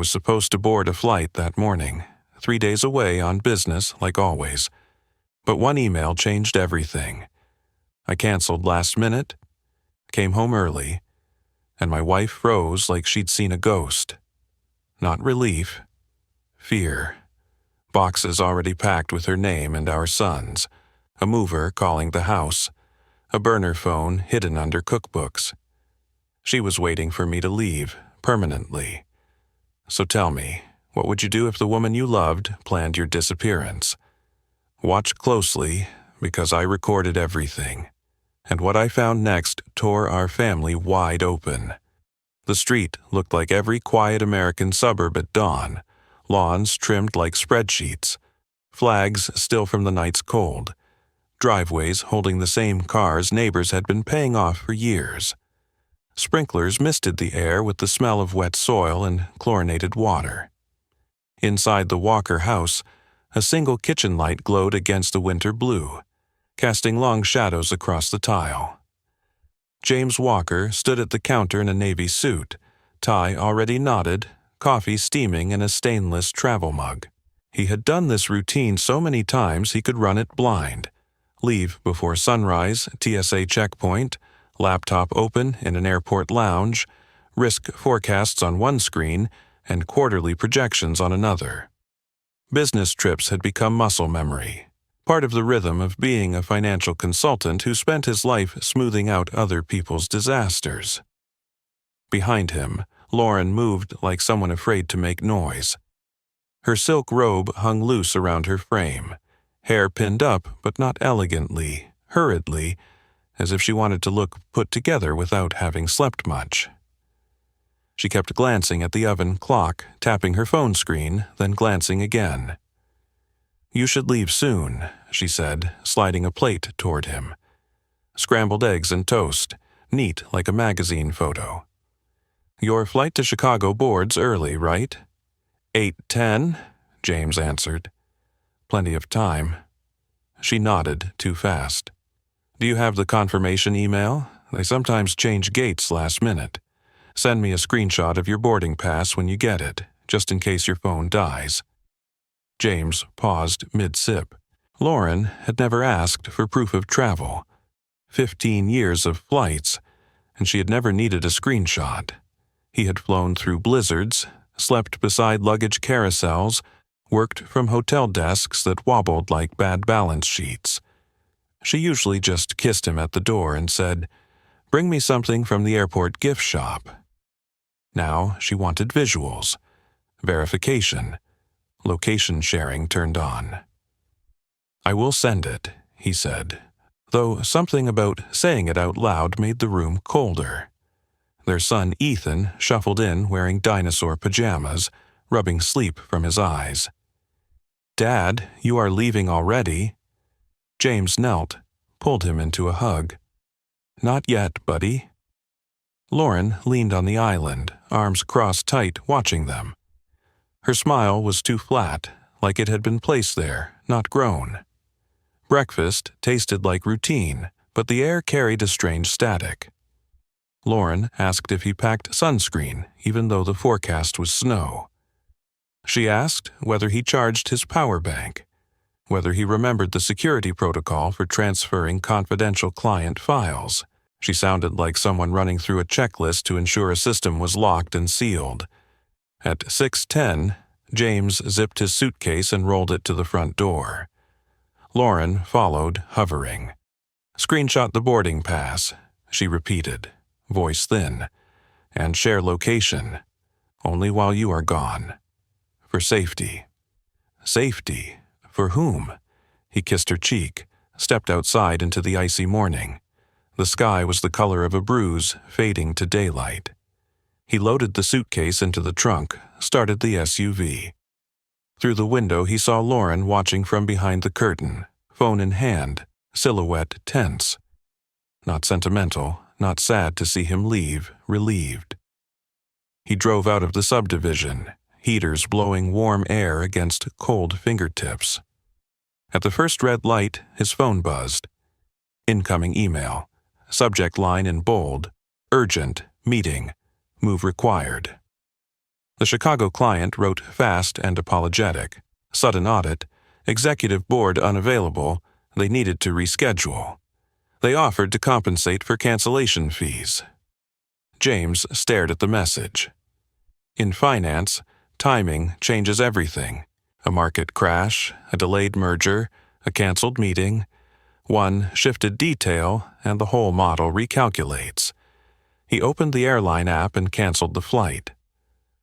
was supposed to board a flight that morning, 3 days away on business like always. But one email changed everything. I canceled last minute, came home early, and my wife froze like she'd seen a ghost. Not relief, fear. Boxes already packed with her name and our son's, a mover calling the house, a burner phone hidden under cookbooks. She was waiting for me to leave, permanently. So tell me, what would you do if the woman you loved planned your disappearance? Watch closely, because I recorded everything. And what I found next tore our family wide open. The street looked like every quiet American suburb at dawn, lawns trimmed like spreadsheets, flags still from the night's cold, driveways holding the same cars neighbors had been paying off for years. Sprinklers misted the air with the smell of wet soil and chlorinated water. Inside the Walker house, a single kitchen light glowed against the winter blue, casting long shadows across the tile. James Walker stood at the counter in a navy suit, tie already knotted, coffee steaming in a stainless travel mug. He had done this routine so many times he could run it blind. Leave before sunrise, TSA checkpoint, laptop open in an airport lounge, risk forecasts on one screen, and quarterly projections on another. Business trips had become muscle memory, part of the rhythm of being a financial consultant who spent his life smoothing out other people's disasters. Behind him, Lauren moved like someone afraid to make noise. Her silk robe hung loose around her frame, hair pinned up but not elegantly, hurriedly, as if she wanted to look put together without having slept much. She kept glancing at the oven clock, tapping her phone screen, then glancing again. "You should leave soon," she said, sliding a plate toward him. Scrambled eggs and toast, neat like a magazine photo. "Your flight to Chicago boards early, right?" 8:10, James answered. "Plenty of time." She nodded too fast. "Do you have the confirmation email? They sometimes change gates last minute. Send me a screenshot of your boarding pass when you get it, just in case your phone dies." James paused mid-sip. Lauren had never asked for proof of travel. 15 years of flights, and she had never needed a screenshot. He had flown through blizzards, slept beside luggage carousels, worked from hotel desks that wobbled like bad balance sheets. She usually just kissed him at the door and said, "Bring me something from the airport gift shop." Now she wanted visuals, verification, location sharing turned on. "I will send it," he said, though something about saying it out loud made the room colder. Their son Ethan shuffled in wearing dinosaur pajamas, rubbing sleep from his eyes. "Dad, you are leaving already." James knelt, pulled him into a hug. "Not yet, buddy." Lauren leaned on the island, arms crossed tight, watching them. Her smile was too flat, like it had been placed there, not grown. Breakfast tasted like routine, but the air carried a strange static. Lauren asked if he packed sunscreen, even though the forecast was snow. She asked whether he charged his power bank, whether he remembered the security protocol for transferring confidential client files. She sounded like someone running through a checklist to ensure a system was locked and sealed. At 6:10, James zipped his suitcase and rolled it to the front door. Lauren followed, hovering. "Screenshot the boarding pass," she repeated, voice thin, "and share location. Only while you are gone. For safety." Safety? For whom? He kissed her cheek, stepped outside into the icy morning. The sky was the color of a bruise, fading to daylight. He loaded the suitcase into the trunk, started the SUV. Through the window he saw Lauren watching from behind the curtain, phone in hand, silhouette tense. Not sentimental, not sad to see him leave, relieved. He drove out of the subdivision, heaters blowing warm air against cold fingertips. At the first red light, his phone buzzed. Incoming email. Subject line in bold. Urgent. Meeting. Move required. The Chicago client wrote fast and apologetic. Sudden audit. Executive board unavailable. They needed to reschedule. They offered to compensate for cancellation fees. James stared at the message. In finance, timing changes everything. A market crash, a delayed merger, a canceled meeting. One shifted detail, and the whole model recalculates. He opened the airline app and canceled the flight.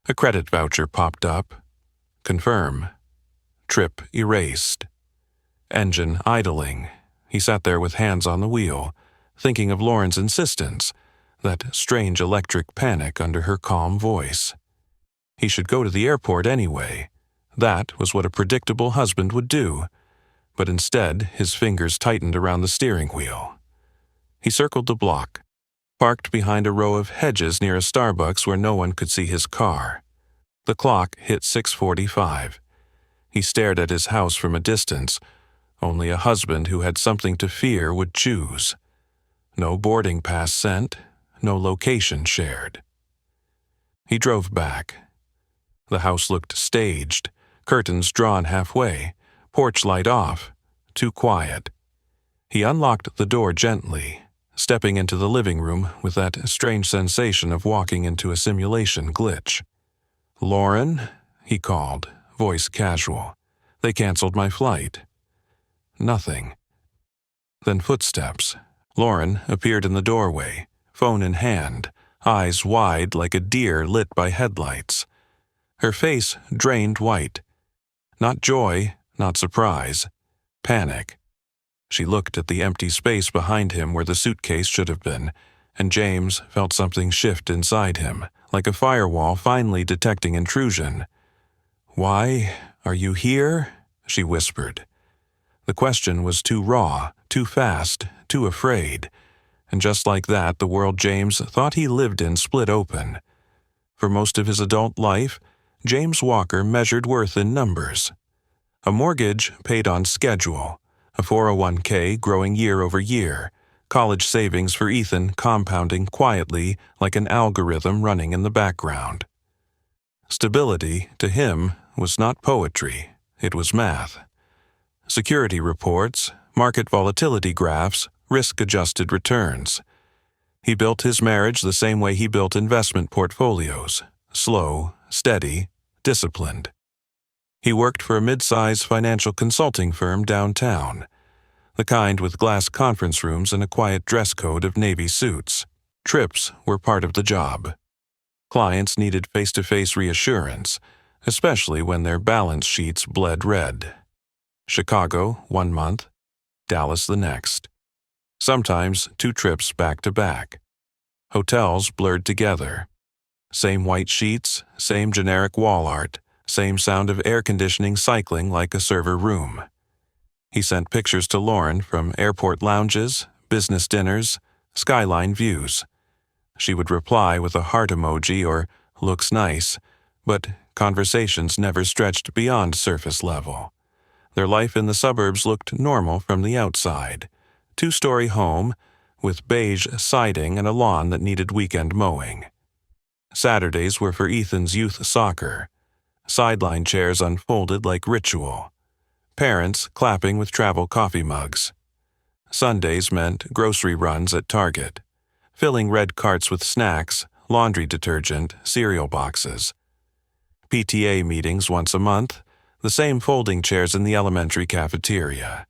A credit voucher popped up. Confirm. Trip erased. Engine idling. He sat there with hands on the wheel, thinking of Lauren's insistence, that strange electric panic under her calm voice. He should go to the airport anyway. That was what a predictable husband would do. But instead, his fingers tightened around the steering wheel. He circled the block, parked behind a row of hedges near a Starbucks where no one could see his car. The clock hit 6:45. He stared at his house from a distance. Only a husband who had something to fear would choose. No boarding pass sent, no location shared. He drove back. The house looked staged, curtains drawn halfway, porch light off, too quiet. He unlocked the door gently, stepping into the living room with that strange sensation of walking into a simulation glitch. "Lauren?" he called, voice casual. "They canceled my flight." Nothing. Then footsteps. Lauren appeared in the doorway, phone in hand, eyes wide like a deer lit by headlights. Her face drained white. Not joy, not surprise. Panic. She looked at the empty space behind him where the suitcase should have been, and James felt something shift inside him, like a firewall finally detecting intrusion. "Why are you here?" she whispered. The question was too raw, too fast, too afraid, and just like that, the world James thought he lived in split open. For most of his adult life, James Walker measured worth in numbers. A mortgage paid on schedule, a 401k growing year over year, college savings for Ethan compounding quietly like an algorithm running in the background. Stability, to him, was not poetry, it was math. Security reports, market volatility graphs, risk-adjusted returns. He built his marriage the same way he built investment portfolios, slow, steady, disciplined. He worked for a mid-size financial consulting firm downtown, the kind with glass conference rooms and a quiet dress code of navy suits. Trips were part of the job. Clients needed face-to-face reassurance, especially when their balance sheets bled red. Chicago 1 month, Dallas the next. Sometimes 2 trips back-to-back. Hotels blurred together. Same white sheets, same generic wall art, same sound of air conditioning cycling like a server room. He sent pictures to Lauren from airport lounges, business dinners, skyline views. She would reply with a heart emoji or "looks nice," but conversations never stretched beyond surface level. Their life in the suburbs looked normal from the outside. 2-story home, with beige siding and a lawn that needed weekend mowing. Saturdays were for Ethan's youth soccer. Sideline chairs unfolded like ritual. Parents clapping with travel coffee mugs. Sundays meant grocery runs at Target, filling red carts with snacks, laundry detergent, cereal boxes. PTA meetings once a month, the same folding chairs in the elementary cafeteria,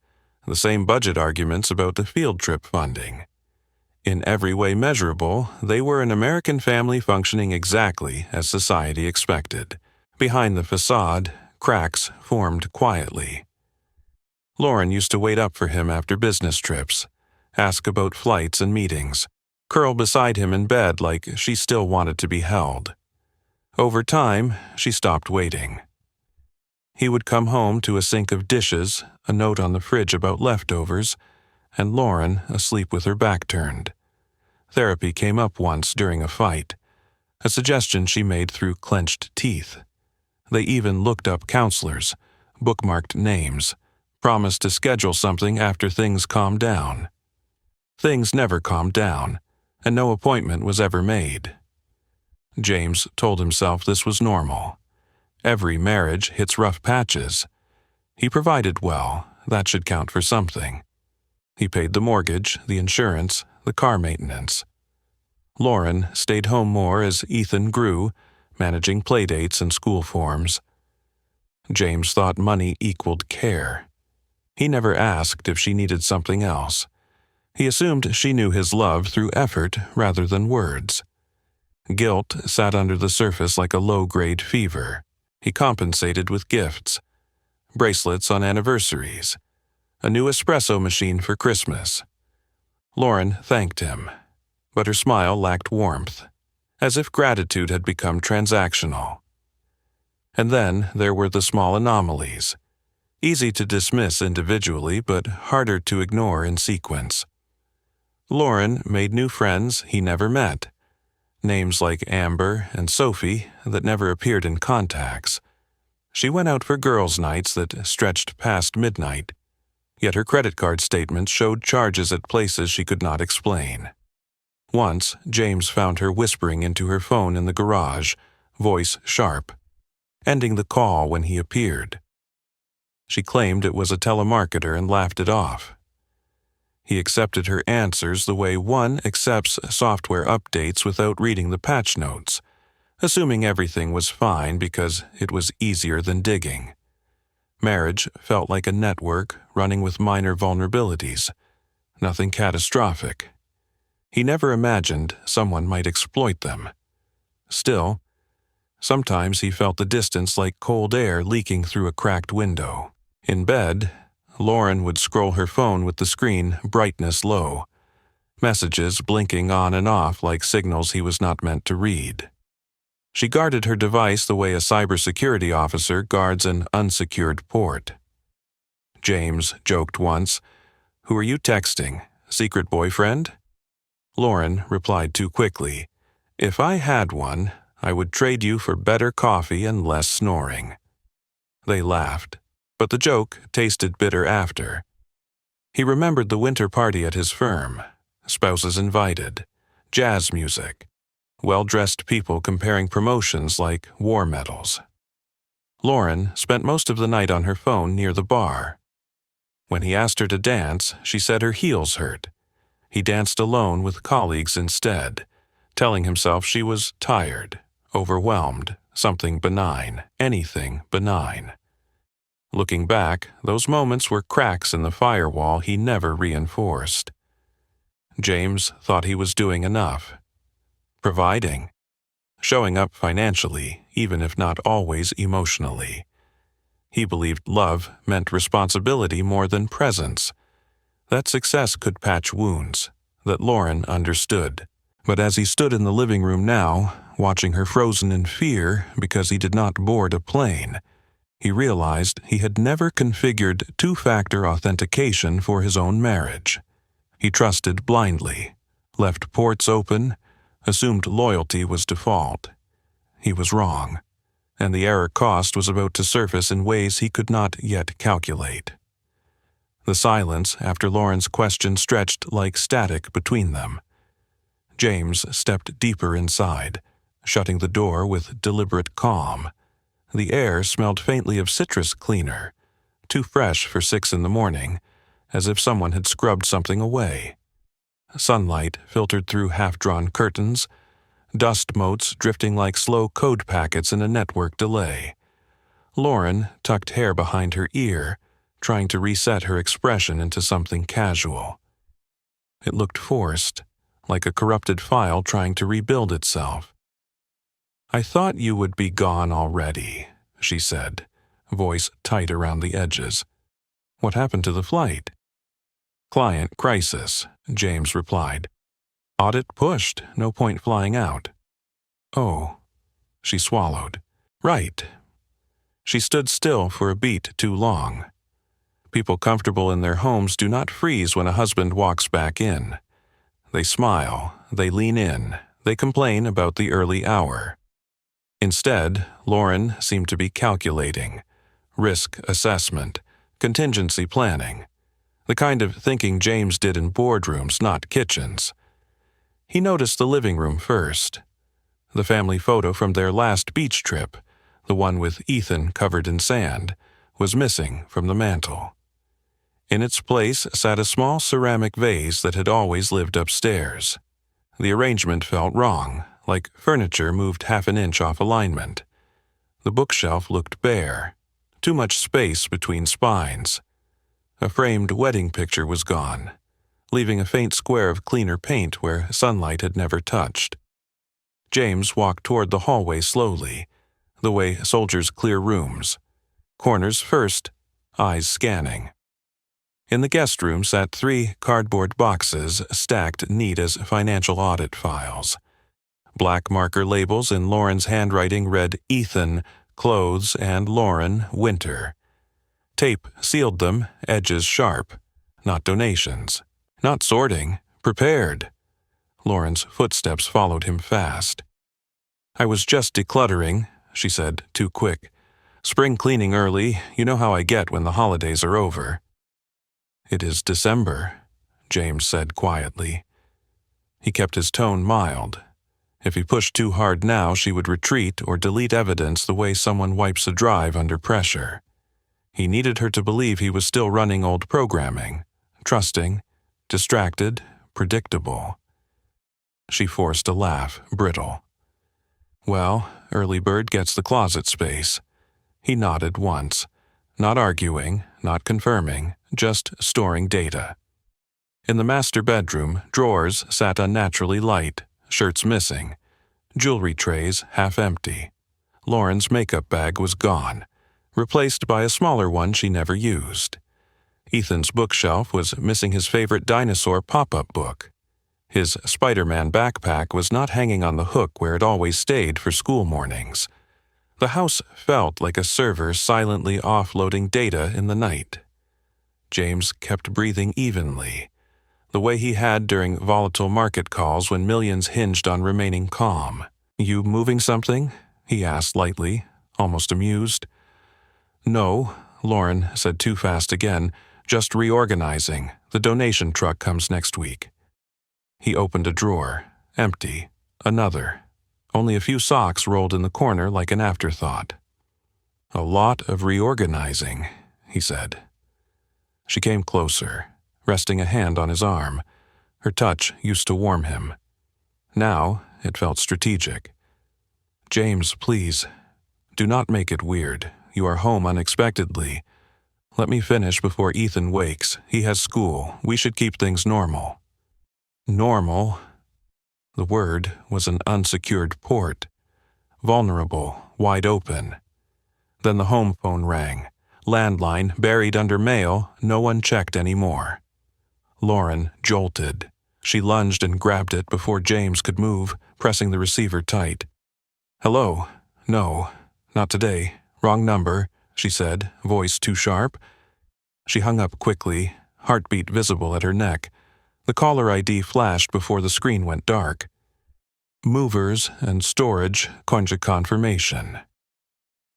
the same budget arguments about the field trip funding. In every way measurable, they were an American family functioning exactly as society expected. Behind the facade, cracks formed quietly. Lauren used to wait up for him after business trips, ask about flights and meetings, curl beside him in bed like she still wanted to be held. Over time, she stopped waiting. He would come home to a sink of dishes, a note on the fridge about leftovers, and Lauren asleep with her back turned. Therapy came up once during a fight, a suggestion she made through clenched teeth. They even looked up counselors, bookmarked names, promised to schedule something after things calmed down. Things never calmed down, and no appointment was ever made. James told himself this was normal. Every marriage hits rough patches. He provided well, that should count for something. He paid the mortgage, the insurance, the car maintenance. Lauren stayed home more as Ethan grew, managing playdates and school forms. James thought money equaled care. He never asked if she needed something else. He assumed she knew his love through effort rather than words. Guilt sat under the surface like a low-grade fever. He compensated with gifts. Bracelets on anniversaries. A new espresso machine for Christmas. Lauren thanked him, but her smile lacked warmth, as if gratitude had become transactional. And then there were the small anomalies, easy to dismiss individually but harder to ignore in sequence. Lauren made new friends he never met, names like Amber and Sophie that never appeared in contacts. She went out for girls' nights that stretched past midnight, yet her credit card statements showed charges at places she could not explain. Once, James found her whispering into her phone in the garage, voice sharp, ending the call when he appeared. She claimed it was a telemarketer and laughed it off. He accepted her answers the way one accepts software updates without reading the patch notes, assuming everything was fine because it was easier than digging. Marriage felt like a network running with minor vulnerabilities, nothing catastrophic. He never imagined someone might exploit them. Still, sometimes he felt the distance like cold air leaking through a cracked window. In bed, Lauren would scroll her phone with the screen brightness low, messages blinking on and off like signals he was not meant to read. She guarded her device the way a cybersecurity officer guards an unsecured port. James joked once, "Who are you texting? Secret boyfriend?" Lauren replied too quickly, "If I had one, I would trade you for better coffee and less snoring." They laughed, but the joke tasted bitter after. He remembered the winter party at his firm, spouses invited, jazz music, well-dressed people comparing promotions like war medals. Lauren spent most of the night on her phone near the bar. When he asked her to dance, she said her heels hurt. He danced alone with colleagues instead, telling himself she was tired, overwhelmed, something benign, anything benign. Looking back, those moments were cracks in the firewall he never reinforced. James thought he was doing enough. Providing. Showing up financially, even if not always emotionally. He believed love meant responsibility more than presence. That success could patch wounds, that Lauren understood. But as he stood in the living room now, watching her frozen in fear because he did not board a plane, he realized he had never configured two-factor authentication for his own marriage. He trusted blindly, left ports open, assumed loyalty was default. He was wrong, and the error cost was about to surface in ways he could not yet calculate. The silence after Lauren's question stretched like static between them. James stepped deeper inside, shutting the door with deliberate calm. The air smelled faintly of citrus cleaner, too fresh for 6 a.m, as if someone had scrubbed something away. Sunlight filtered through half-drawn curtains, dust motes drifting like slow code packets in a network delay. Lauren tucked hair behind her ear, trying to reset her expression into something casual. It looked forced, like a corrupted file trying to rebuild itself. "I thought you would be gone already," she said, voice tight around the edges. "What happened to the flight?" "Client crisis," James replied. "Audit pushed, no point flying out." "Oh," she swallowed. "Right." She stood still for a beat too long. People comfortable in their homes do not freeze when a husband walks back in. They smile, they lean in, they complain about the early hour. Instead, Lauren seemed to be calculating, risk assessment, contingency planning, the kind of thinking James did in boardrooms, not kitchens. He noticed the living room first. The family photo from their last beach trip, the one with Ethan covered in sand, was missing from the mantel. In its place sat a small ceramic vase that had always lived upstairs. The arrangement felt wrong, like furniture moved half an inch off alignment. The bookshelf looked bare, too much space between spines. A framed wedding picture was gone, leaving a faint square of cleaner paint where sunlight had never touched. James walked toward the hallway slowly, the way soldiers clear rooms. Corners first, eyes scanning. In the guest room sat 3 cardboard boxes stacked neat as financial audit files. Black marker labels in Lauren's handwriting read Ethan, Clothes, and Lauren, Winter. Tape sealed them, edges sharp. Not donations. Not sorting. Prepared. Lauren's footsteps followed him fast. "I was just decluttering," she said, too quick. "Spring cleaning early. You know how I get when the holidays are over." "It is December," James said quietly. He kept his tone mild. If he pushed too hard now, she would retreat or delete evidence the way someone wipes a drive under pressure. He needed her to believe he was still running old programming, trusting, distracted, predictable. She forced a laugh, brittle. "Well, early bird gets the closet space." He nodded once, not arguing, not confirming, just storing data. In the master bedroom, drawers sat unnaturally light, shirts missing, jewelry trays half empty. Lauren's makeup bag was gone, replaced by a smaller one she never used. Ethan's bookshelf was missing his favorite dinosaur pop-up book. His Spider-Man backpack was not hanging on the hook where it always stayed for school mornings. The house felt like a server silently offloading data in the night. James kept breathing evenly, the way he had during volatile market calls when millions hinged on remaining calm. "You moving something?" he asked lightly, almost amused. "No," Lauren said too fast again, "just reorganizing. The donation truck comes next week." He opened a drawer, empty. Another. Only a few socks rolled in the corner like an afterthought. "A lot of reorganizing," he said. She came closer, resting a hand on his arm. Her touch used to warm him. Now it felt strategic. "James, please, do not make it weird. You are home unexpectedly. Let me finish before Ethan wakes. He has school. We should keep things normal." Normal. The word was an unsecured port. Vulnerable, wide open. Then the home phone rang. Landline buried under mail, no one checked anymore. Lauren jolted. She lunged and grabbed it before James could move, pressing the receiver tight. "Hello? No, not today. Wrong number," she said, voice too sharp. She hung up quickly, heartbeat visible at her neck. The caller ID flashed before the screen went dark. Movers and storage conjure confirmation.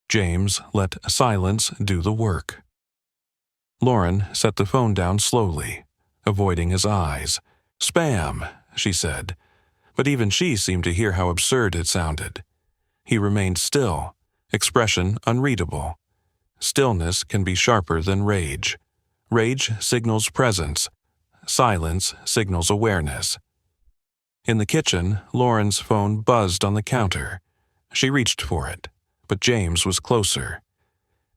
James let silence do the work. Lauren set the phone down slowly, avoiding his eyes. "Spam," she said, but even she seemed to hear how absurd it sounded. He remained still, expression unreadable. Stillness can be sharper than rage. Rage signals presence. Silence signals awareness. In the kitchen, Lauren's phone buzzed on the counter. She reached for it, but James was closer.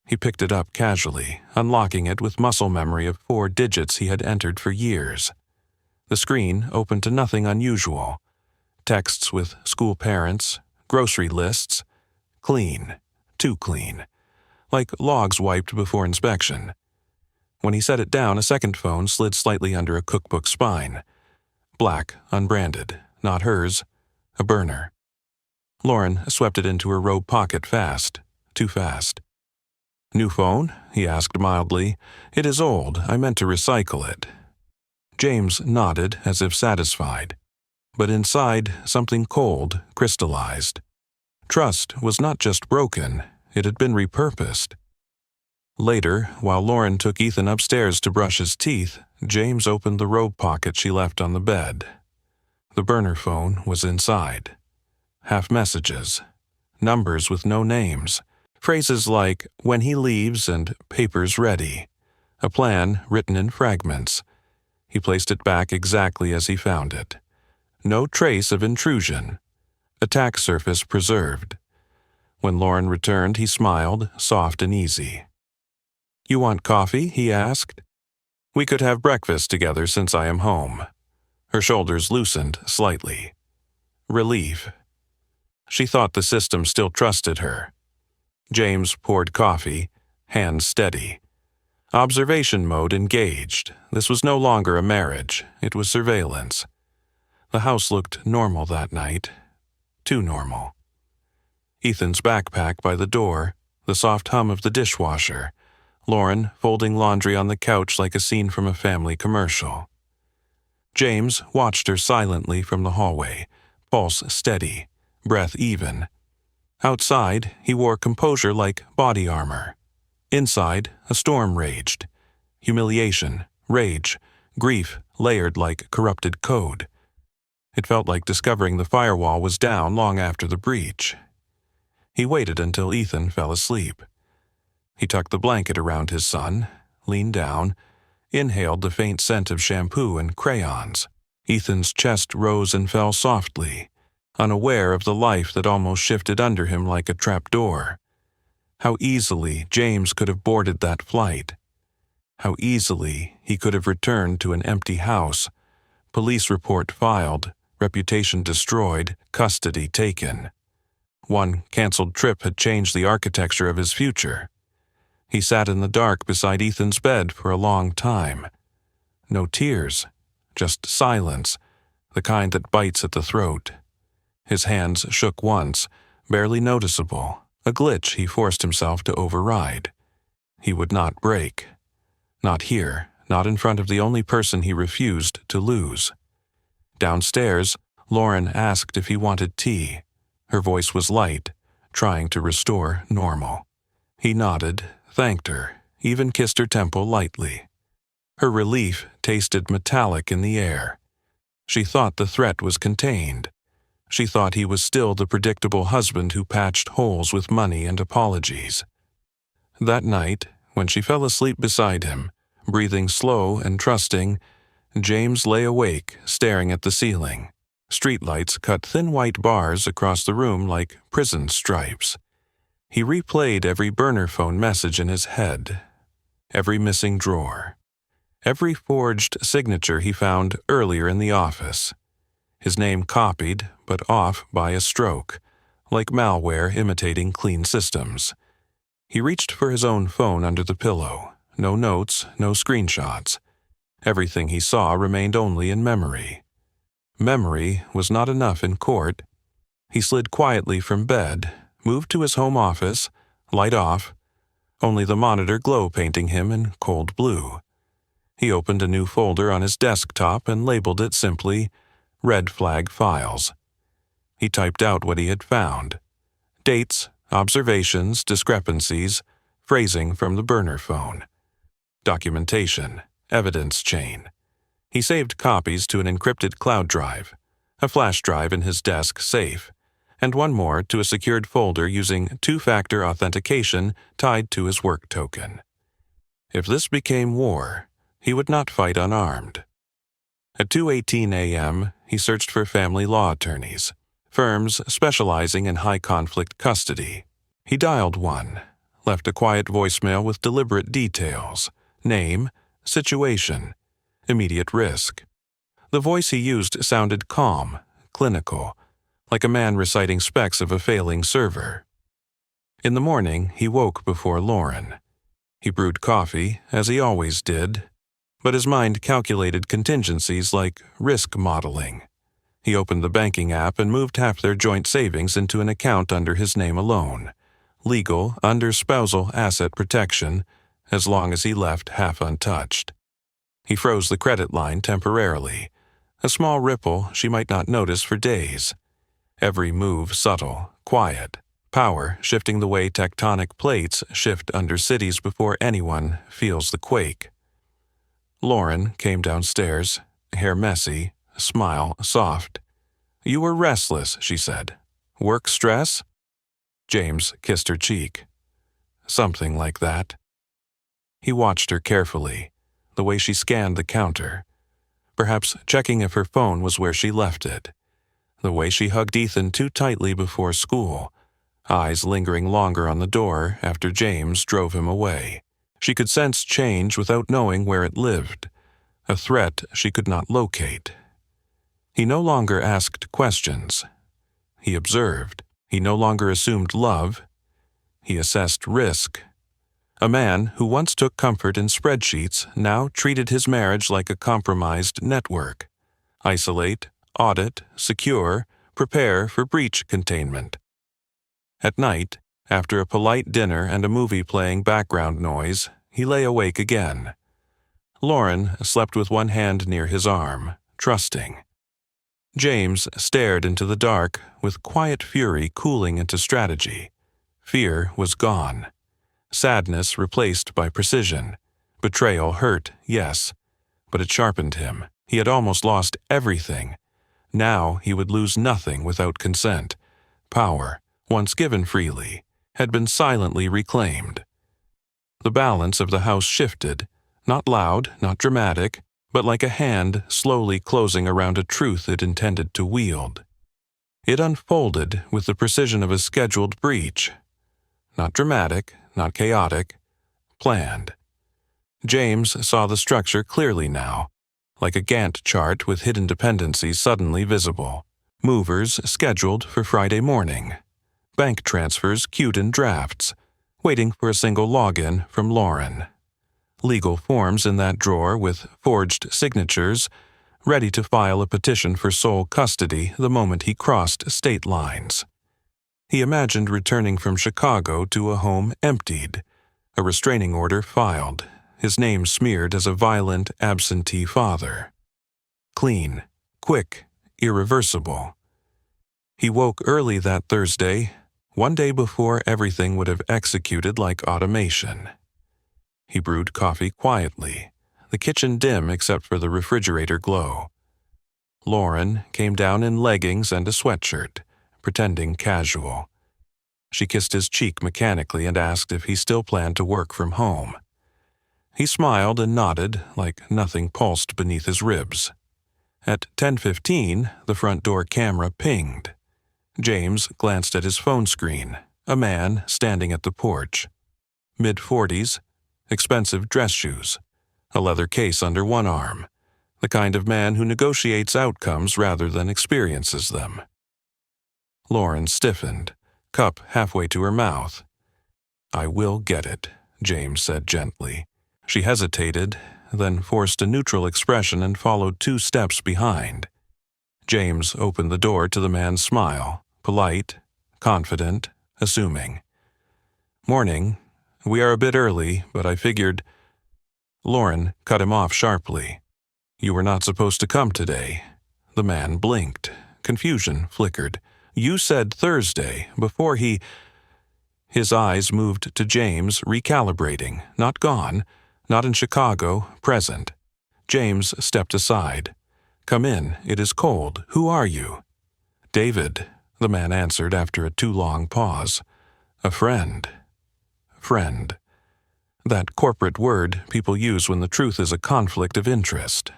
He picked it up casually, unlocking it with muscle memory of 4 digits he had entered for years. The screen opened to nothing unusual. Texts with school parents, grocery lists. Clean. Too clean. Like logs wiped before inspection. When he set it down, a second phone slid slightly under a cookbook spine. Black, unbranded, not hers. A burner. Lauren swept it into her robe pocket fast. Too fast. "New phone?" he asked mildly. "It is old. I meant to recycle it." James nodded as if satisfied. But inside, something cold crystallized. Trust was not just broken, it had been repurposed. Later, while Lauren took Ethan upstairs to brush his teeth, James opened the robe pocket she left on the bed. The burner phone was inside. half messages, numbers with no names, phrases like "when he leaves" and "papers ready," a plan written in fragments. He placed it back exactly as he found it. No trace of intrusion. Attack surface preserved. When Lauren returned, he smiled, soft and easy. "You want coffee?" he asked. "We could have breakfast together since I am home." Her shoulders loosened slightly. Relief. She thought the system still trusted her. James poured coffee, hands steady. Observation mode engaged. This was no longer a marriage. It was surveillance. The house looked normal that night. Too normal. Ethan's backpack by the door, the soft hum of the dishwasher, Lauren folding laundry on the couch like a scene from a family commercial. James watched her silently from the hallway, pulse steady, breath even. Outside, he wore composure like body armor. Inside, a storm raged. Humiliation, rage, grief layered like corrupted code. It felt like discovering the firewall was down long after the breach. He waited until Ethan fell asleep. He tucked the blanket around his son, leaned down, inhaled the faint scent of shampoo and crayons. Ethan's chest rose and fell softly, unaware of the life that almost shifted under him like a trapdoor. How easily James could have boarded that flight. How easily he could have returned to an empty house, police report filed, reputation destroyed, custody taken. One canceled trip had changed the architecture of his future. He sat in the dark beside Ethan's bed for a long time. No tears, just silence, the kind that bites at the throat. His hands shook once, barely noticeable, a glitch he forced himself to override. He would not break. Not here, not in front of the only person he refused to lose. Downstairs, Lauren asked if he wanted tea. Her voice was light, trying to restore normal. He nodded, thanked her, even kissed her temple lightly. Her relief tasted metallic in the air. She thought the threat was contained. She thought he was still the predictable husband who patched holes with money and apologies. That night, when she fell asleep beside him, breathing slow and trusting, James lay awake, staring at the ceiling. Streetlights cut thin white bars across the room like prison stripes. He replayed every burner phone message in his head, every missing drawer, every forged signature he found earlier in the office. His name copied, but off by a stroke, like malware imitating clean systems. He reached for his own phone under the pillow. No notes, no screenshots. Everything he saw remained only in memory. Memory was not enough in court. He slid quietly from bed, moved to his home office, light off, only the monitor glow painting him in cold blue. He opened a new folder on his desktop and labeled it simply Red Flag Files. He typed out what he had found. Dates, observations, discrepancies, phrasing from the burner phone. Documentation, evidence chain. He saved copies to an encrypted cloud drive, a flash drive in his desk safe, and one more to a secured folder using two-factor authentication tied to his work token. If this became war, he would not fight unarmed. At 2:18 a.m., he searched for family law attorneys, firms specializing in high-conflict custody. He dialed one, left a quiet voicemail with deliberate details, name, situation, immediate risk. The voice he used sounded calm, clinical, like a man reciting specs of a failing server. In the morning, he woke before Lauren. He brewed coffee, as he always did, but his mind calculated contingencies like risk modeling. He opened the banking app and moved half their joint savings into an account under his name alone, legal under spousal asset protection, as long as he left half untouched. He froze the credit line temporarily, a small ripple she might not notice for days. Every move subtle, quiet, power shifting the way tectonic plates shift under cities before anyone feels the quake. Lauren came downstairs, hair messy, smile soft. "You were restless," she said. Work stress? James kissed her cheek. Something like that. He watched her carefully, the way she scanned the counter, perhaps checking if her phone was where she left it, the way she hugged Ethan too tightly before school, eyes lingering longer on the door after James drove him away. She could sense change without knowing where it lived, a threat she could not locate. He no longer asked questions. He observed. He no longer assumed love. He assessed risk. A man who once took comfort in spreadsheets now treated his marriage like a compromised network. Isolate, audit, secure, prepare for breach containment. At night, after a polite dinner and a movie playing background noise, he lay awake again. Lauren slept with one hand near his arm, trusting. James stared into the dark with quiet fury cooling into strategy. Fear was gone. Sadness replaced by precision. Betrayal hurt, yes, but it sharpened him. He had almost lost everything. Now he would lose nothing without consent. Power, once given freely, had been silently reclaimed. The balance of the house shifted, not loud, not dramatic, but like a hand slowly closing around a truth it intended to wield. It unfolded with the precision of a scheduled breach. Not dramatic, not chaotic, planned. James saw the structure clearly now, like a Gantt chart with hidden dependencies suddenly visible. Movers scheduled for Friday morning. Bank transfers queued in drafts, waiting for a single login from Lauren. Legal forms in that drawer with forged signatures, ready to file a petition for sole custody the moment he crossed state lines. He imagined returning from Chicago to a home emptied, a restraining order filed, his name smeared as a violent absentee father. Clean, quick, irreversible. He woke early that Thursday, one day before everything would have executed like automation. He brewed coffee quietly, the kitchen dim except for the refrigerator glow. Lauren came down in leggings and a sweatshirt, pretending casual. She kissed his cheek mechanically and asked if he still planned to work from home. He smiled and nodded like nothing pulsed beneath his ribs. At 10:15, the front door camera pinged. James glanced at his phone screen, a man standing at the porch. Mid-40s, expensive dress shoes, a leather case under one arm, the kind of man who negotiates outcomes rather than experiences them. Lauren stiffened, cup halfway to her mouth. "I will get it," James said gently. She hesitated, then forced a neutral expression and followed 2 steps behind. James opened the door to the man's smile, polite, confident, assuming. "Morning. We are a bit early, but I figured—" Lauren cut him off sharply. "You were not supposed to come today." The man blinked. Confusion flickered. "You said Thursday, before he—" His eyes moved to James, recalibrating, not gone, not in Chicago, present. James stepped aside. "Come in, it is cold. Who are you?" "David," the man answered after a too long pause. "A friend." Friend. That corporate word people use when the truth is a conflict of interest.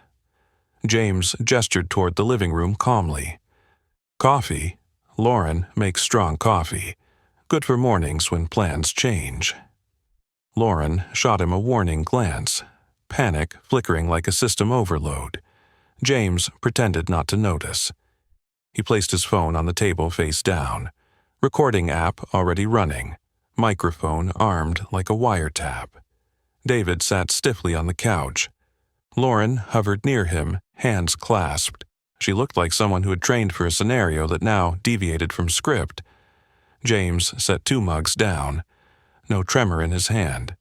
James gestured toward the living room calmly. "Coffee. Lauren makes strong coffee. Good for mornings when plans change." Lauren shot him a warning glance, panic flickering like a system overload. James pretended not to notice. He placed his phone on the table face down, recording app already running, microphone armed like a wiretap. David sat stiffly on the couch. Lauren hovered near him, hands clasped. She looked like someone who had trained for a scenario that now deviated from script. James set 2 mugs down, no tremor in his hand.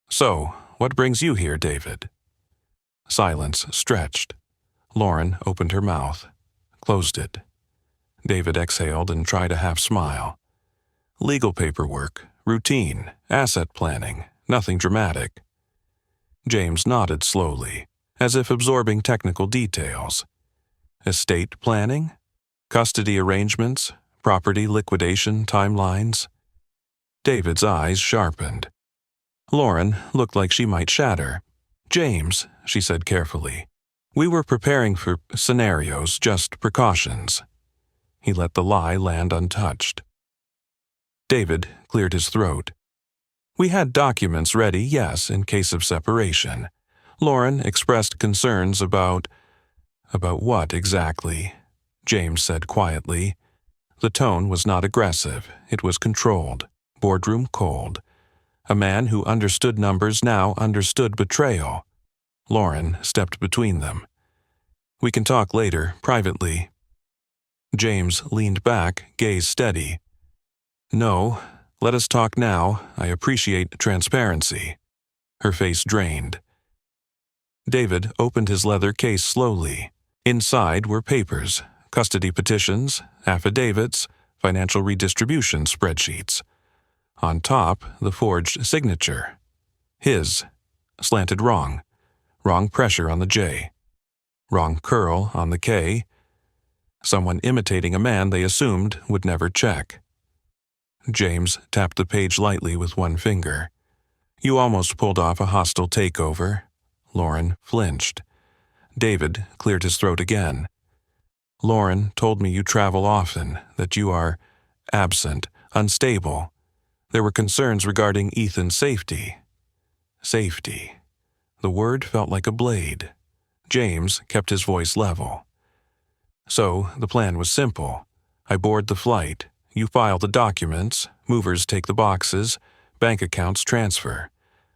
"So, what brings you here, David?" Silence stretched. Lauren opened her mouth, closed it. David exhaled and tried a half-smile. "Legal paperwork, routine, asset planning, nothing dramatic." James nodded slowly, as if absorbing technical details. "Estate planning? Custody arrangements? property liquidation timelines. David's eyes sharpened. Lauren looked like she might shatter. "James," she said carefully, "we were preparing for scenarios, just precautions." He let the lie land untouched. David cleared his throat. "We had documents ready, yes, in case of separation." Lauren expressed concerns about what exactly? James said quietly. The tone was not aggressive, it was controlled, boardroom cold. A man who understood numbers now understood betrayal. Lauren stepped between them. "We can talk later, privately." James leaned back, gaze steady. "No, let us talk now. I appreciate transparency." Her face drained. David opened his leather case slowly. Inside were papers, custody petitions, affidavits, financial redistribution spreadsheets. On top, the forged signature. His. Slanted wrong. Wrong pressure on the J. Wrong curl on the K. Someone imitating a man they assumed would never check. James tapped the page lightly with one finger. "You almost pulled off a hostile takeover." Lauren flinched. David cleared his throat again. "Lauren told me you travel often, that you are absent, unstable. There were concerns regarding Ethan's safety." Safety. The word felt like a blade. James kept his voice level. "So, the plan was simple. I board the flight. You file the documents, movers take the boxes, bank accounts transfer.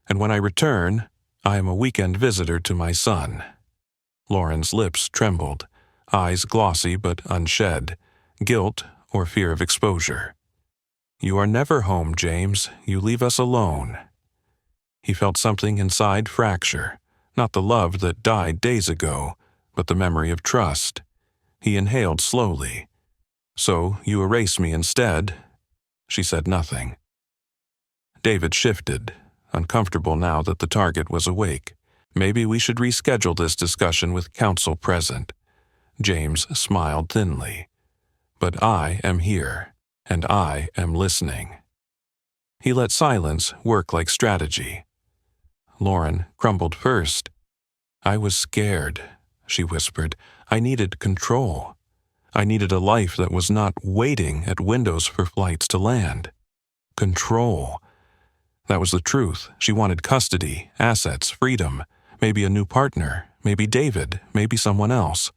And when I return, I am a weekend visitor to my son." Lauren's lips trembled, eyes glossy but unshed, guilt or fear of exposure. "You are never home, James. You leave us alone." He felt something inside fracture, not the love that died days ago, but the memory of trust. He inhaled slowly. "So you erase me instead?" She said nothing. David shifted, uncomfortable now that the target was awake. "Maybe we should reschedule this discussion with counsel present." James smiled thinly. "But I am here, and I am listening." He let silence work like strategy. Lauren crumbled first. "I was scared," she whispered. "I needed control. I needed a life that was not waiting at windows for flights to land. Control. That was the truth. She wanted custody, assets, freedom, maybe a new partner, maybe David, maybe someone else."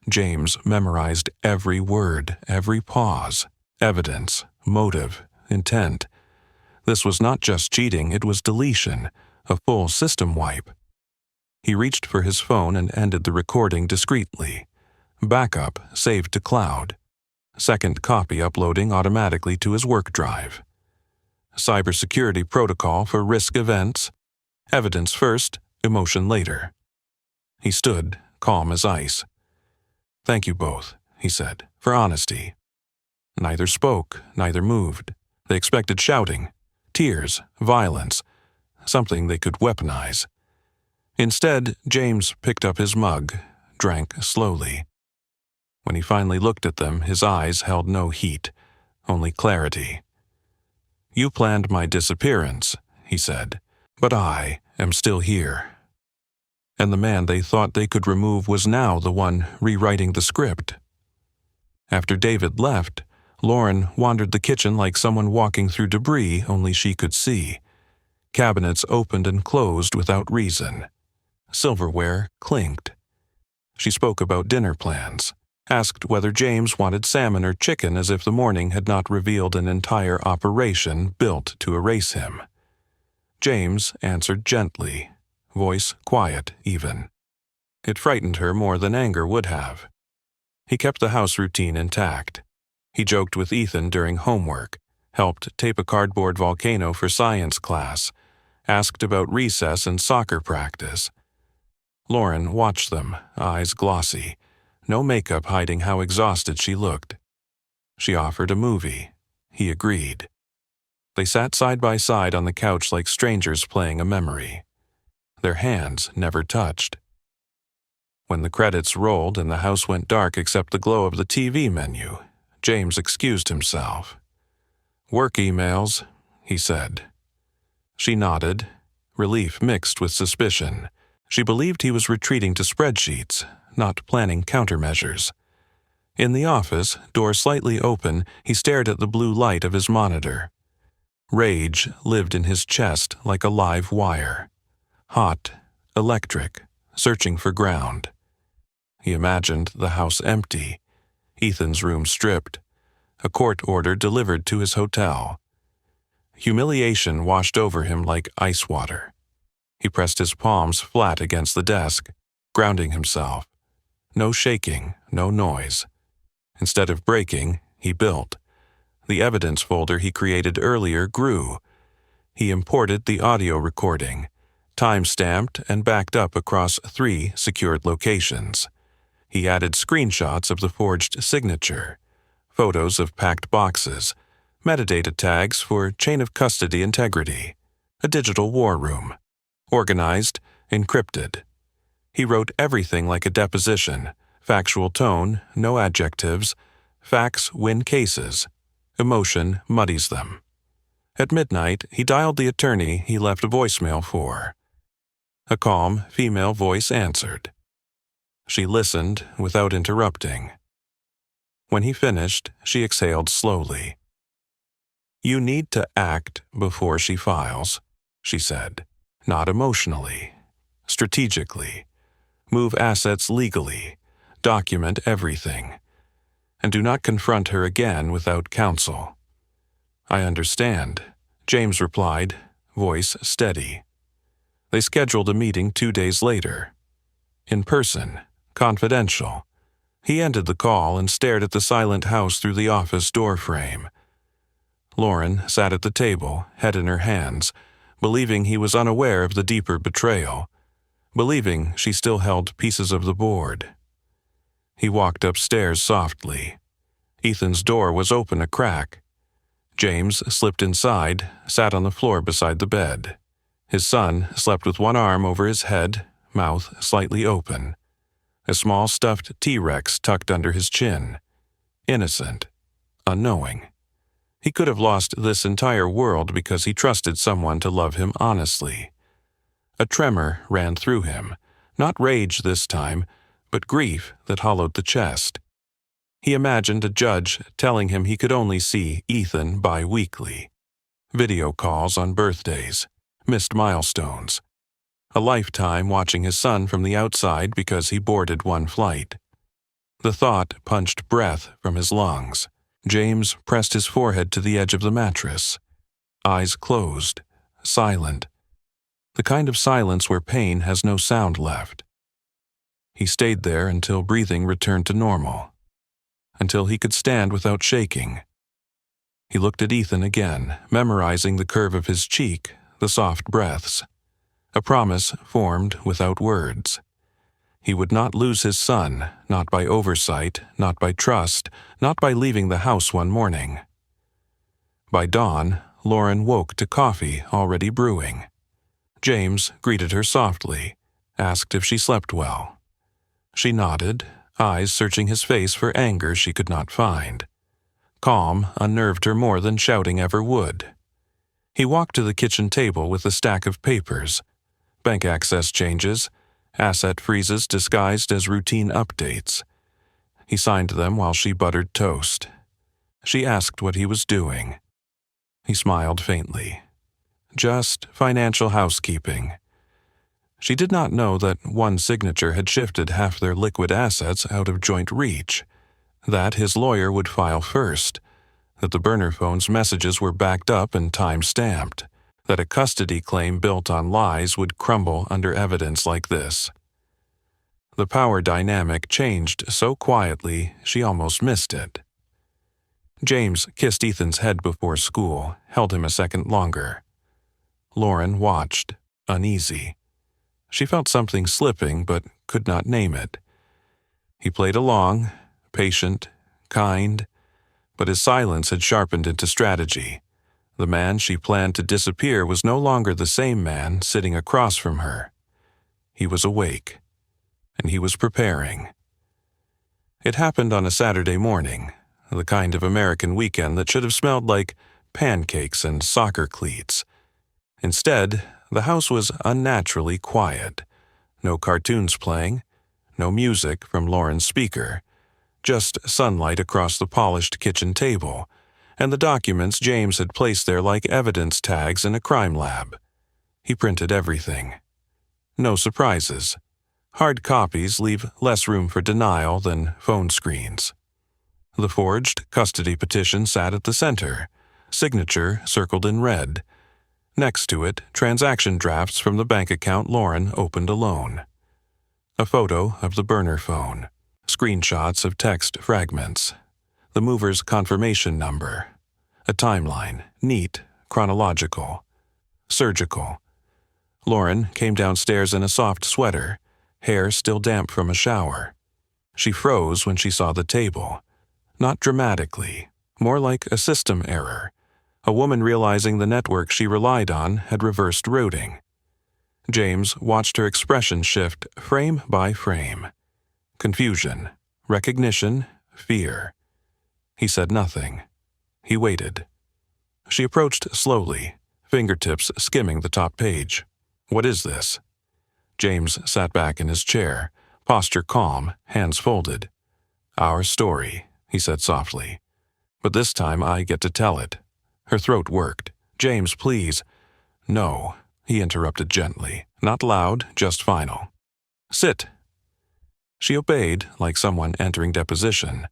James memorized every word, every pause, evidence, motive, intent. This was not just cheating, it was deletion, a full system wipe. He reached for his phone and ended the recording discreetly. Backup saved to cloud. Second copy uploading automatically to his work drive. Cybersecurity protocol for risk events. Evidence first, emotion later. He stood, calm as ice. "Thank you both," he said, "for honesty." Neither spoke, neither moved. They expected shouting, tears, violence, something they could weaponize. Instead, James picked up his mug, drank slowly. When he finally looked at them, his eyes held no heat, only clarity. "You planned my disappearance," he said, "but I am still here." And the man they thought they could remove was now the one rewriting the script. After David left, Lauren wandered the kitchen like someone walking through debris only she could see. Cabinets opened and closed without reason. Silverware clinked. She spoke about dinner plans, asked whether James wanted salmon or chicken as if the morning had not revealed an entire operation built to erase him. James answered gently, voice quiet even. It frightened her more than anger would have. He kept the house routine intact. He joked with Ethan during homework, helped tape a cardboard volcano for science class, asked about recess and soccer practice. Lauren watched them, eyes glossy, no makeup hiding how exhausted she looked. She offered a movie. He agreed. They sat side by side on the couch like strangers playing a memory. Their hands never touched. When the credits rolled and the house went dark except the glow of the TV menu, James excused himself. "Work emails," he said. She nodded, relief mixed with suspicion. She believed he was retreating to spreadsheets, not planning countermeasures. In the office, door slightly open, he stared at the blue light of his monitor. Rage lived in his chest like a live wire. Hot, electric, searching for ground. He imagined the house empty, Ethan's room stripped, a court order delivered to his hotel. Humiliation washed over him like ice water. He pressed his palms flat against the desk, grounding himself. No shaking, no noise. Instead of breaking, he built. The evidence folder he created earlier grew. He imported the audio recording, time-stamped and backed up across 3 secured locations. He added screenshots of the forged signature, photos of packed boxes, metadata tags for chain of custody integrity, a digital war room, organized, encrypted. He wrote everything like a deposition, factual tone, no adjectives, facts win cases, emotion muddies them. At midnight, he dialed the attorney he left a voicemail for. A calm, female voice answered. She listened without interrupting. When he finished, she exhaled slowly. "You need to act before she files," she said. "Not emotionally. Strategically. Move assets legally. Document everything. And do not confront her again without counsel." "I understand," James replied, voice steady. They scheduled a meeting 2 days later. In person, confidential. He ended the call and stared at the silent house through the office door frame. Lauren sat at the table, head in her hands, believing he was unaware of the deeper betrayal, believing she still held pieces of the board. He walked upstairs softly. Ethan's door was open a crack. James slipped inside, sat on the floor beside the bed. His son slept with one arm over his head, mouth slightly open. A small stuffed T-Rex tucked under his chin. Innocent. Unknowing. He could have lost this entire world because he trusted someone to love him honestly. A tremor ran through him, not rage this time, but grief that hollowed the chest. He imagined a judge telling him he could only see Ethan bi-weekly. Video calls on birthdays, missed milestones. A lifetime watching his son from the outside because he boarded one flight. The thought punched breath from his lungs. James pressed his forehead to the edge of the mattress. Eyes closed, silent. The kind of silence where pain has no sound left. He stayed there until breathing returned to normal. Until he could stand without shaking. He looked at Ethan again, memorizing the curve of his cheek, the soft breaths. A promise formed without words. He would not lose his son, not by oversight, not by trust, not by leaving the house one morning. By dawn, Lauren woke to coffee already brewing. James greeted her softly, asked if she slept well. She nodded, eyes searching his face for anger she could not find. Calm unnerved her more than shouting ever would. He walked to the kitchen table with a stack of papers, bank access changes, asset freezes disguised as routine updates. He signed them while she buttered toast. She asked what he was doing. He smiled faintly. Just financial housekeeping. She did not know that one signature had shifted half their liquid assets out of joint reach, that his lawyer would file first, that the burner phone's messages were backed up and time-stamped, that a custody claim built on lies would crumble under evidence like this. The power dynamic changed so quietly she almost missed it. James kissed Ethan's head before school, held him a second longer. Lauren watched, uneasy. She felt something slipping but could not name it. He played along, patient, kind, but his silence had sharpened into strategy. The man she planned to disappear was no longer the same man sitting across from her. He was awake, and he was preparing. It happened on a Saturday morning, the kind of American weekend that should have smelled like pancakes and soccer cleats. Instead, the house was unnaturally quiet. No cartoons playing, no music from Lauren's speaker, just sunlight across the polished kitchen table, and the documents James had placed there like evidence tags in a crime lab. He printed everything. No surprises. Hard copies leave less room for denial than phone screens. The forged custody petition sat at the center, signature circled in red. Next to it, transaction drafts from the bank account Lauren opened alone. A photo of the burner phone, screenshots of text fragments, the mover's confirmation number, a timeline, neat, chronological, surgical. Lauren came downstairs in a soft sweater, hair still damp from a shower. She froze when she saw the table. Not dramatically, more like a system error, a woman realizing the network she relied on had reversed routing. James watched her expression shift frame by frame. Confusion, recognition, fear. He said nothing. He waited. She approached slowly, fingertips skimming the top page. "What is this?" James sat back in his chair, posture calm, hands folded. "Our story," he said softly. "But this time I get to tell it." Her throat worked. "James, please." "No," he interrupted gently. "Not loud, just final." "Sit." She obeyed, like someone entering deposition.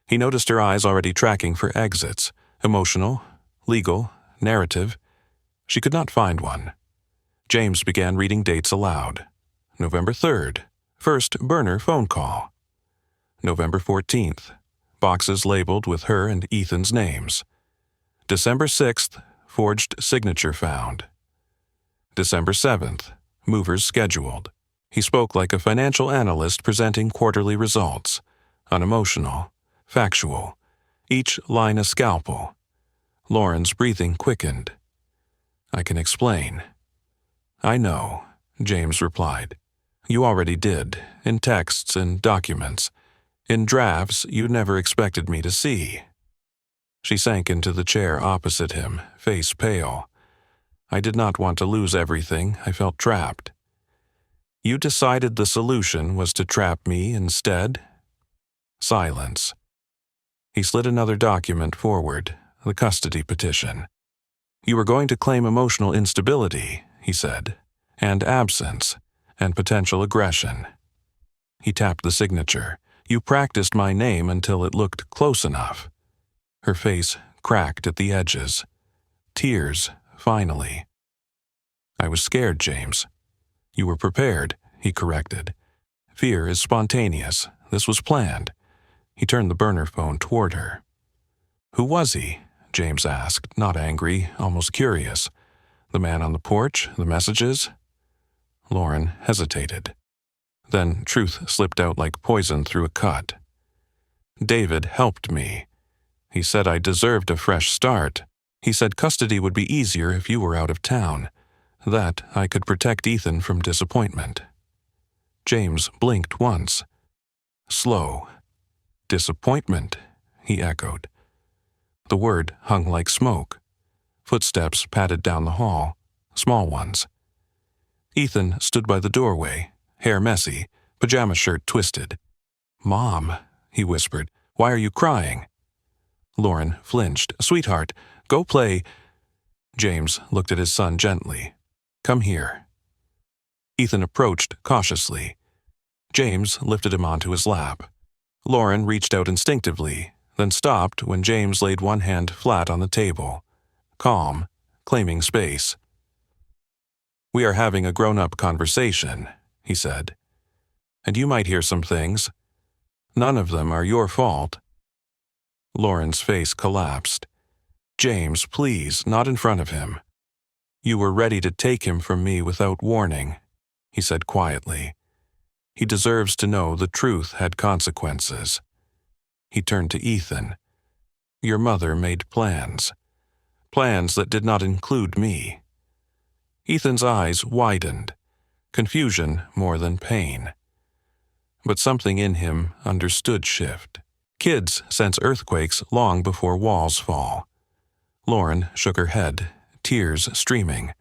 He noticed her eyes already tracking for exits. Emotional, legal, narrative. She could not find one. James began reading dates aloud. November 3rd, first burner phone call. November 14th, boxes labeled with her and Ethan's names. December 6th, forged signature found. December 7th, movers scheduled. He spoke like a financial analyst presenting quarterly results. Unemotional, factual, each line a scalpel. Lauren's breathing quickened. "I can explain." "I know," James replied. "You already did, in texts and documents. In drafts you never expected me to see." She sank into the chair opposite him, face pale. "I did not want to lose everything. I felt trapped." "You decided the solution was to trap me instead?" Silence. He slid another document forward, the custody petition. "You were going to claim emotional instability," he said, "and absence, and potential aggression." He tapped the signature. "You practiced my name until it looked close enough." Her face cracked at the edges. Tears, finally. "I was scared, James." "You were prepared," he corrected. "Fear is spontaneous. This was planned." He turned the burner phone toward her. "Who was he?" James asked, not angry, almost curious. "The man on the porch, the messages?" Lauren hesitated. Then truth slipped out like poison through a cut. "David helped me. He said I deserved a fresh start. He said custody would be easier if you were out of town, that I could protect Ethan from disappointment." James blinked once. Slow. "Disappointment," he echoed. The word hung like smoke. Footsteps padded down the hall, small ones. Ethan stood by the doorway, hair messy, pajama shirt twisted. "Mom," he whispered, "why are you crying?" Lauren flinched. "Sweetheart, go play." James looked at his son gently. "Come here." Ethan approached cautiously. James lifted him onto his lap. Lauren reached out instinctively, then stopped when James laid one hand flat on the table. Calm, claiming space. "We are having a grown-up conversation," he said. "And you might hear some things. None of them are your fault." Lauren's face collapsed. "James, please, not in front of him." "You were ready to take him from me without warning," he said quietly. "He deserves to know the truth had consequences." He turned to Ethan. "Your mother made plans. Plans that did not include me." Ethan's eyes widened, confusion more than pain. But something in him understood shift. Kids sense earthquakes long before walls fall. Lauren shook her head, tears streaming.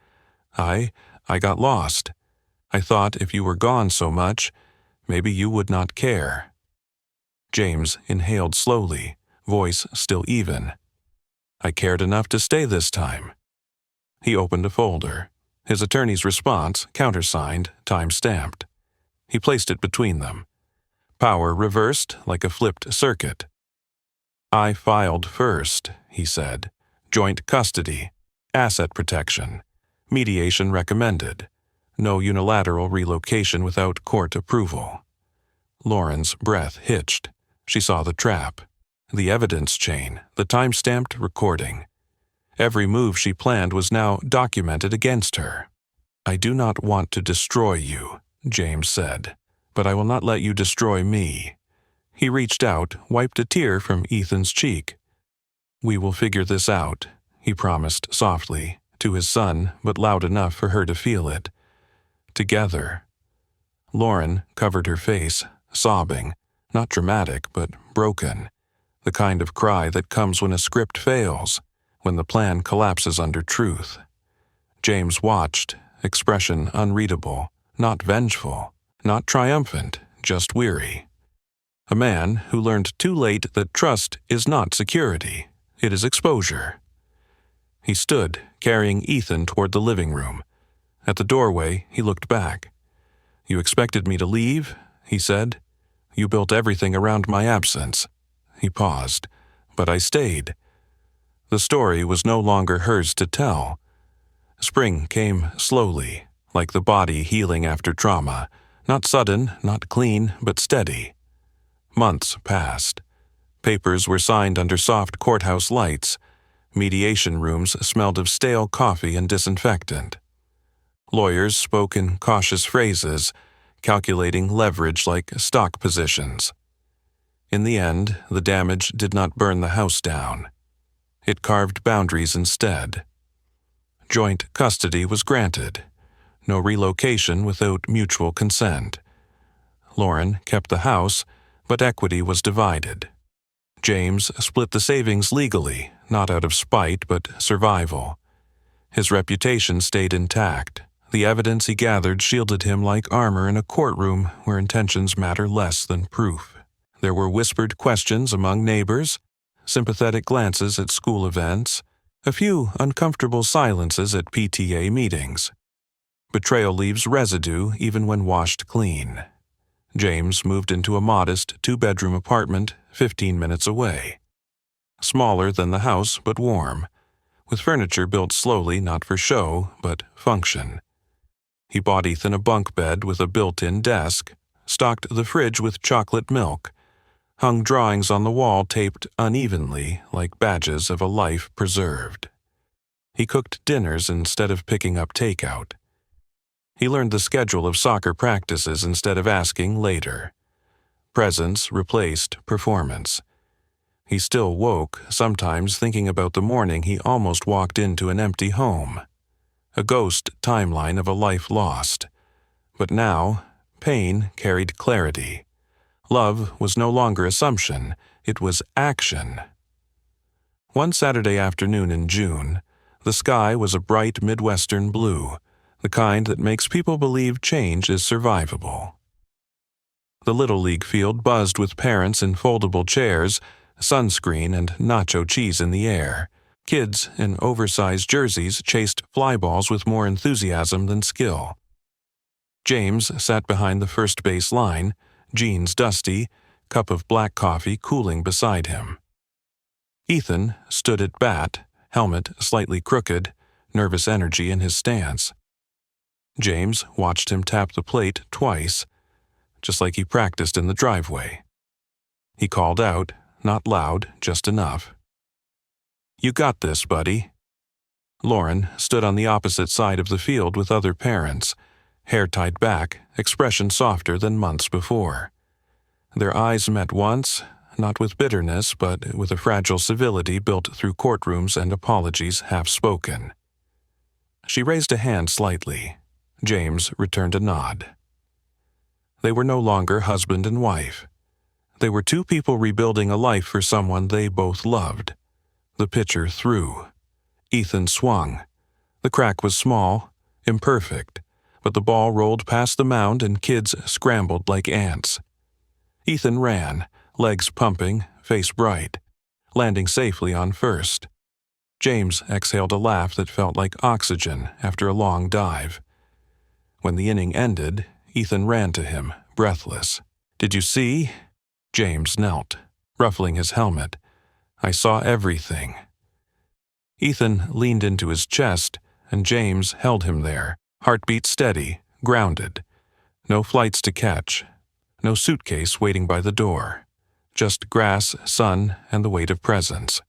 I got lost. I thought if you were gone so much, maybe you would not care. James inhaled slowly, voice still even. I cared enough to stay this time. He opened a folder. His attorney's response, countersigned, time-stamped. He placed it between them. Power reversed like a flipped circuit. I filed first, he said. Joint custody, asset protection, mediation recommended, no unilateral relocation without court approval. Lauren's breath hitched. She saw the trap, the evidence chain, the time-stamped recording. Every move she planned was now documented against her. I do not want to destroy you, James said, but I will not let you destroy me. He reached out, wiped a tear from Ethan's cheek. We will figure this out, he promised softly, to his son, but loud enough for her to feel it. Together. Lauren covered her face, sobbing, not dramatic, but broken, the kind of cry that comes when a script fails, when the plan collapses under truth. James watched, expression unreadable, not vengeful, not triumphant, just weary. A man who learned too late that trust is not security, it is exposure. He stood, carrying Ethan toward the living room. At the doorway, he looked back. You expected me to leave, he said. You built everything around my absence. He paused, but I stayed. The story was no longer hers to tell. Spring came slowly, like the body healing after trauma, not sudden, not clean, but steady. Months passed. Papers were signed under soft courthouse lights. Mediation rooms smelled of stale coffee and disinfectant. Lawyers spoke in cautious phrases, calculating leverage like stock positions. In the end, the damage did not burn the house down. It carved boundaries instead. Joint custody was granted. No relocation without mutual consent. Lauren kept the house, but equity was divided. James split the savings legally, not out of spite but survival. His reputation stayed intact. The evidence he gathered shielded him like armor in a courtroom where intentions matter less than proof. There were whispered questions among neighbors, sympathetic glances at school events, a few uncomfortable silences at PTA meetings. Betrayal leaves residue even when washed clean. James moved into a modest two-bedroom apartment 15 minutes away. Smaller than the house but warm, with furniture built slowly not for show but function. He bought Ethan a bunk bed with a built-in desk, stocked the fridge with chocolate milk, hung drawings on the wall taped unevenly like badges of a life preserved. He cooked dinners instead of picking up takeout. He learned the schedule of soccer practices instead of asking later. Presence replaced performance. He still woke, sometimes thinking about the morning he almost walked into an empty home. A ghost timeline of a life lost. But now, pain carried clarity. Love was no longer assumption, it was action. One Saturday afternoon in June, the sky was a bright Midwestern blue, the kind that makes people believe change is survivable. The Little League field buzzed with parents in foldable chairs, sunscreen and nacho cheese in the air. Kids in oversized jerseys chased fly balls with more enthusiasm than skill. James sat behind the first base line, jeans dusty, cup of black coffee cooling beside him. Ethan stood at bat, helmet slightly crooked, nervous energy in his stance. James watched him tap the plate twice, just like he practiced in the driveway. He called out, not loud, just enough. You got this, buddy. Lauren stood on the opposite side of the field with other parents, hair tied back, expression softer than months before. Their eyes met once, not with bitterness, but with a fragile civility built through courtrooms and apologies half-spoken. She raised a hand slightly. James returned a nod. They were no longer husband and wife. They were two people rebuilding a life for someone they both loved. The pitcher threw. Ethan swung. The crack was small, imperfect, but the ball rolled past the mound and kids scrambled like ants. Ethan ran, legs pumping, face bright, landing safely on first. James exhaled a laugh that felt like oxygen after a long dive. When the inning ended, Ethan ran to him, breathless. "Did you see?" James knelt, ruffling his helmet. "I saw everything." Ethan leaned into his chest, and James held him there, heartbeat steady, grounded. No flights to catch, no suitcase waiting by the door. Just grass, sun, and the weight of presence.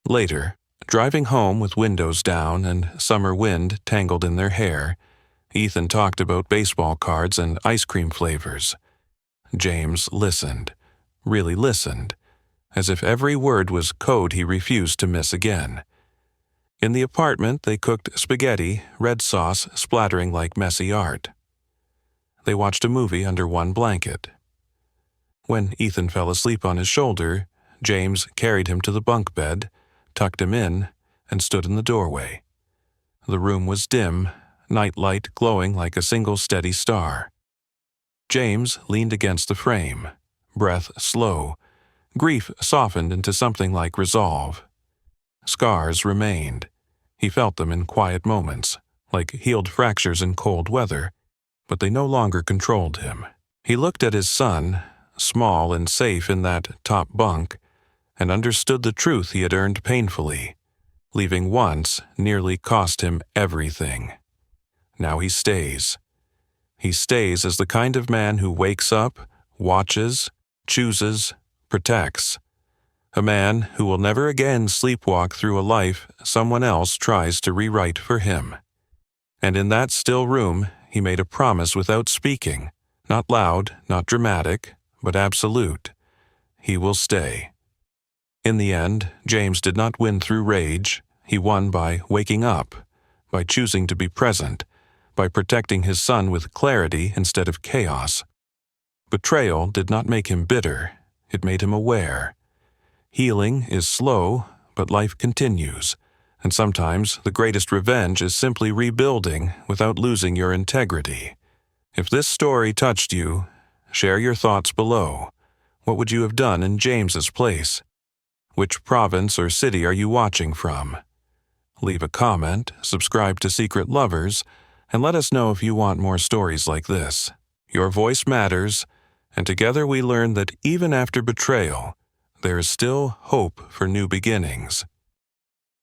Later, driving home with windows down and summer wind tangled in their hair, Ethan talked about baseball cards and ice cream flavors. James listened, really listened, as if every word was code he refused to miss again. In the apartment, they cooked spaghetti, red sauce splattering like messy art. They watched a movie under one blanket. When Ethan fell asleep on his shoulder, James carried him to the bunk bed, tucked him in, and stood in the doorway. The room was dim, nightlight glowing like a single steady star. James leaned against the frame, breath slow. Grief softened into something like resolve. Scars remained. He felt them in quiet moments, like healed fractures in cold weather, but they no longer controlled him. He looked at his son, small and safe in that top bunk, and understood the truth he had earned painfully. Leaving once nearly cost him everything. Now he stays. He stays as the kind of man who wakes up, watches, chooses, protects. A man who will never again sleepwalk through a life someone else tries to rewrite for him. And in that still room, he made a promise without speaking, not loud, not dramatic, but absolute. He will stay. In the end, James did not win through rage. He won by waking up, by choosing to be present, by protecting his son with clarity instead of chaos. Betrayal did not make him bitter. It made him aware. Healing is slow, but life continues, and sometimes the greatest revenge is simply rebuilding without losing your integrity. If this story touched you, share your thoughts below. What would you have done in James's place? Which province or city are you watching from? Leave a comment, subscribe to Secret Lovers, and let us know if you want more stories like this. Your voice matters, and together we learn that even after betrayal, there is still hope for new beginnings.